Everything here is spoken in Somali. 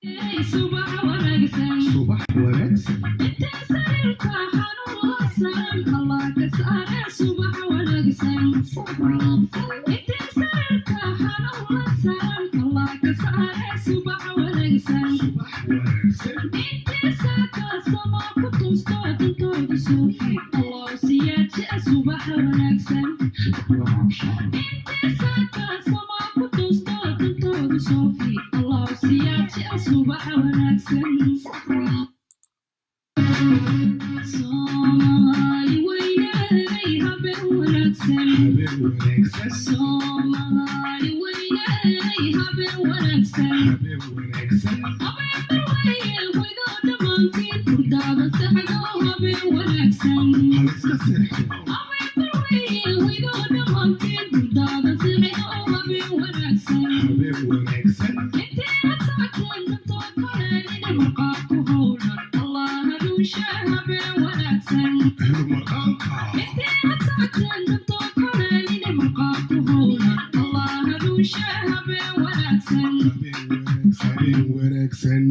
subax wanaagsan subax wanaagsan inta sarirka xanuun san Allah ka saare subax wanaagsan inta sarirka xanuun san Allah ka saare subax wanaagsan subax wanaagsan inta saaka sama ku tusto dantooda suufi Allah siyaati subax wanaagsan inta saaka sama ku tusto dantooda suufi Allah siyaati subax wanaagsan Somali weynay habeen wanaagsan habeen wanaagsan Somali weynay habeen wanaagsan habeen wanaagsan habeen barwayel waydo dhamaantiin hurdaada saxdo habeen wanaagsan haliska seexdo habeen barwayel waydo dhamaantiin hurdaada saxdo habeen wanaagsan habeen wanaagsan inteena taagan dantood kaleelina maqaarku howlan Allah haduusha habeen wanaagsan ahlu maqaanka inteena taagan dantood kaleelina maqaarku howlan Allah haduusha habeen wanaagsan habeen wanaagsan